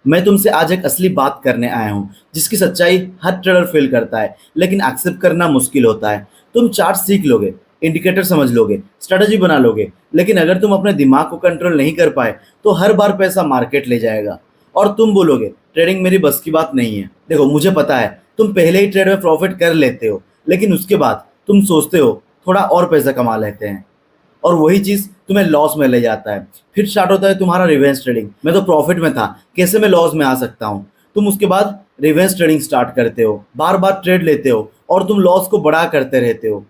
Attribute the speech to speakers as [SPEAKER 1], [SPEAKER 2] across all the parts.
[SPEAKER 1] मैं तुमसे आज एक असली बात करने आया हूँ जिसकी सच्चाई हर ट्रेडर फील करता है, लेकिन एक्सेप्ट करना मुश्किल होता है। तुम चार्ट सीख लोगे, इंडिकेटर समझ लोगे, स्ट्रेटजी बना लोगे, लेकिन अगर तुम अपने दिमाग को कंट्रोल नहीं कर पाए तो हर बार पैसा मार्केट ले जाएगा और तुम बोलोगे ट्रेडिंग मेरी बस की बात नहीं है। देखो, मुझे पता है तुम पहले ही ट्रेड में प्रॉफिट कर लेते हो, लेकिन उसके बाद तुम सोचते हो थोड़ा और पैसा कमा लेते हैं, और वही चीज तुम्हें लॉस में ले जाता है। फिर स्टार्ट होता है तुम्हारा रिवेंज ट्रेडिंग। मैं तो प्रॉफिट में था, कैसे मैं लॉस में आ सकता हूँ। तुम उसके बाद रिवेंज ट्रेडिंग स्टार्ट करते हो, बार बार ट्रेड लेते हो और तुम लॉस को बड़ा करते रहते हो।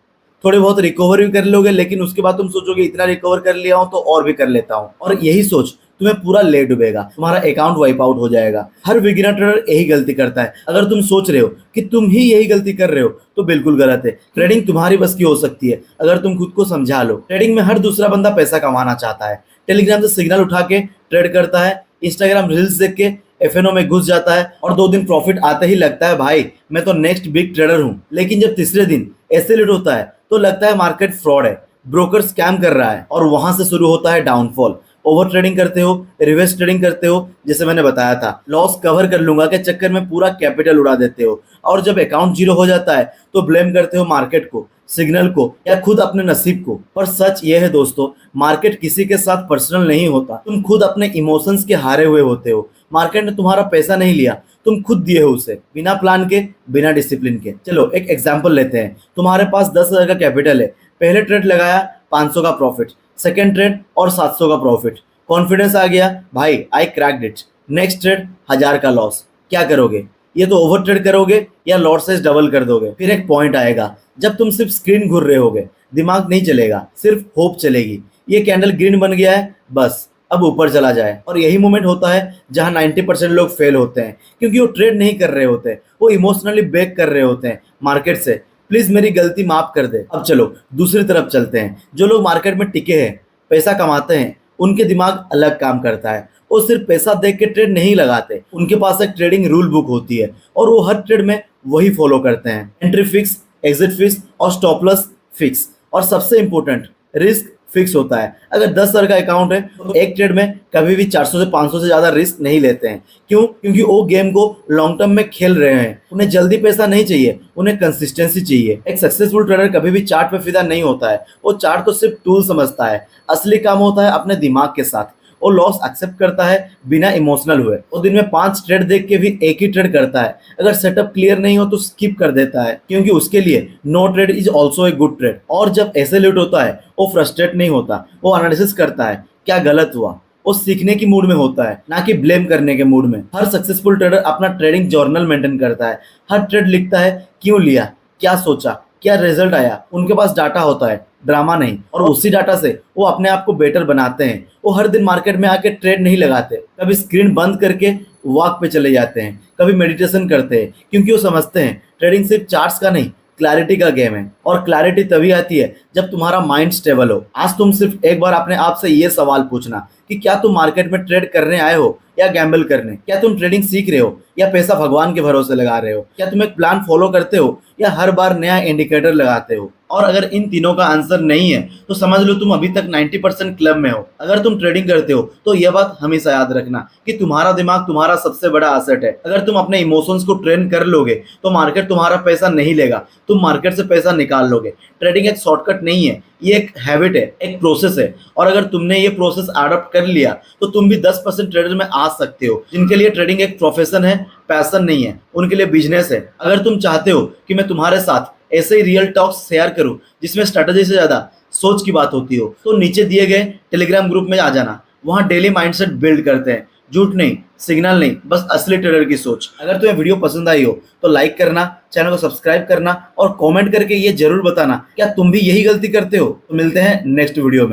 [SPEAKER 1] थोड़े बहुत रिकवर भी कर लोगे, लेकिन उसके बाद तुम सोचोगे इतना रिकवर कर लिया हूँ तो और भी कर लेता हूँ, और यही सोच तुम्हें पूरा ले डुबेगा। तुम्हारा अकाउंट वाइप आउट हो जाएगा। हर बिगिनर ट्रेडर यही गलती करता है। अगर तुम सोच रहे हो कि तुम ही यही गलती कर रहे हो तो बिल्कुल गलत है। ट्रेडिंग तुम्हारी बस की हो सकती है अगर तुम खुद को समझा लो। ट्रेडिंग में हर दूसरा बंदा पैसा कमाना चाहता है। टेलीग्राम से सिग्नल उठा के ट्रेड करता है, इंस्टाग्राम रील्स देख के एफएनओ में घुस जाता है, और 2 दिन प्रॉफिट आते ही लगता है भाई मैं तो नेक्स्ट बिग ट्रेडर हूँ। लेकिन जब तीसरे दिन ऐसे लेट होता है तो लगता है मार्केट फ्रॉड है, ब्रोकर स्कैम कर रहा है, और वहां से शुरू होता है डाउनफॉल। ओवर ट्रेडिंग करते हो, रिवर्स ट्रेडिंग करते हो, जैसे मैंने बताया था, लॉस कवर कर लूंगा के चक्कर में पूरा कैपिटल उड़ा देते हो, और जब अकाउंट जीरो हो जाता है तो ब्लेम करते हो मार्केट को, सिग्नल को, या खुद अपने नसीब को। पर सच ये है दोस्तों, मार्केट किसी के साथ पर्सनल नहीं होता। तुम खुद अपने इमोशंस के हारे हुए होते हो। मार्केट ने तुम्हारा पैसा नहीं लिया, तुम खुद दिए हो उसे, बिना प्लान के, बिना डिसिप्लिन के। चलो एक एग्जांपल लेते हैं। तुम्हारे पास 10,000 का कैपिटल है, पहले ट्रेड लगाया 500 का प्रॉफिट, सेकेंड ट्रेड और 700 का प्रॉफिट। कॉन्फिडेंस आ गया, भाई आई क्रैक्ड इट। नेक्स्ट ट्रेड 1000 का लॉस। क्या करोगे? ये तो ओवर ट्रेड करोगे या लॉट साइज डबल कर दोगे। फिर एक पॉइंट आएगा जब तुम सिर्फ स्क्रीन घूर रहे होगे, दिमाग नहीं चलेगा, सिर्फ होप चलेगी। ये कैंडल ग्रीन बन गया है, बस अब ऊपर चला जाए। और यही मोमेंट होता है जहां 90% लोग फेल होते हैं, क्योंकि वो ट्रेड नहीं कर रहे होते, वो इमोशनली बेक कर रहे होते हैं मार्केट से। प्लीज मेरी गलती माफ कर दे। अब चलो दूसरी तरफ चलते हैं। जो लोग मार्केट में टिके हैं, पैसा कमाते हैं, उनके दिमाग अलग काम करता है। वो सिर्फ पैसा देख के ट्रेड नहीं लगाते, उनके पास एक ट्रेडिंग रूल बुक होती है और वो हर ट्रेड में वही फॉलो करते हैं। एंट्री फिक्स, एग्जिट फिक्स और स्टॉप लॉस फिक्स, और सबसे इंपॉर्टेंट रिस्क फिक्स होता है। अगर 10,000 का अकाउंट है तो एक ट्रेड में कभी भी 400 से 500 से ज्यादा रिस्क नहीं लेते हैं। क्यों? क्योंकि वो गेम को लॉन्ग टर्म में खेल रहे हैं। उन्हें जल्दी पैसा नहीं चाहिए, उन्हें कंसिस्टेंसी चाहिए। एक सक्सेसफुल ट्रेडर कभी भी चार्ट पे फिदा नहीं होता है। वो चार्ट को सिर्फ टूल समझता है। असली काम होता है अपने दिमाग के साथ। वो लॉस एक्सेप्ट करता है बिना इमोशनल हुए। वो दिन में 5 ट्रेड देख के भी एक ही ट्रेड करता है। अगर सेटअप क्लियर नहीं हो तो स्किप कर देता है, क्योंकि उसके लिए no trade is also a good trade. और जब ऐसे लेट होता है वो फ्रस्ट्रेट नहीं होता, वो एनालिसिस करता है क्या गलत हुआ। वो सीखने की मूड में होता है, ना कि ब्लेम करने के मूड में। हर सक्सेसफुल ट्रेडर अपना ट्रेडिंग जर्नल मेंटेन करता है। हर ट्रेड लिखता है, क्यों लिया, क्या सोचा, क्या रिजल्ट आया। उनके पास डाटा होता है, ड्रामा नहीं, और उसी डाटा से वो अपने आप को बेटर बनाते हैं। वो हर दिन मार्केट में आके ट्रेड नहीं लगाते, कभी स्क्रीन बंद करके वॉक पे चले जाते हैं, कभी मेडिटेशन करते हैं, क्योंकि वो समझते हैं ट्रेडिंग सिर्फ चार्ट्स का नहीं, क्लैरिटी का गेम है। और क्लैरिटी तभी आती है जब तुम्हारा माइंड स्टेबल हो। आज तुम सिर्फ एक बार अपने आप से ये सवाल पूछना कि क्या तुम मार्केट में ट्रेड करने आए हो या गैम्बल करने। क्या तुम ट्रेडिंग सीख रहे हो या पैसा भगवान के भरोसे लगा रहे हो। क्या तुम एक प्लान फॉलो करते हो या हर बार नया इंडिकेटर लगाते हो। और अगर इन तीनों का आंसर नहीं है तो समझ लो तुम अभी तक 90% क्लब में हो। अगर तुम ट्रेडिंग करते हो तो यह बात हमेशा याद रखना कि तुम्हारा दिमाग तुम्हारा सबसे बड़ा एसेट है। अगर तुम अपने इमोशंस को ट्रेन कर लोगे तो मार्केट तुम्हारा पैसा नहीं लेगा, तुम मार्केट से पैसा निकाल लोगे। ट्रेडिंग एक शॉर्टकट नहीं है, ये एक हैबिट है, एक प्रोसेस है। और अगर तुमने ये प्रोसेस अडॉप्ट कर लिया तो तुम भी 10% ट्रेडर में आ सकते हो। जिनके लिए ट्रेडिंग एक प्रोफेशन है, पैशन नहीं है, उनके लिए बिजनेस है। अगर तुम चाहते हो कि मैं तुम्हारे साथ ऐसे ही रियल टॉक्स शेयर करूं जिसमें स्ट्रेटजी से ज्यादा सोच की बात होती हो, तो नीचे दिए गए टेलीग्राम ग्रुप में आ जाना। वहां डेली माइंडसेट बिल्ड करते हैं, झूठ नहीं, सिग्नल नहीं, बस असली ट्रेडर की सोच। अगर तुम्हें वीडियो पसंद आई हो तो लाइक करना, चैनल को सब्सक्राइब करना और कमेंट करके ये जरूर बताना क्या तुम भी यही गलती करते हो। तो मिलते हैं नेक्स्ट वीडियो में।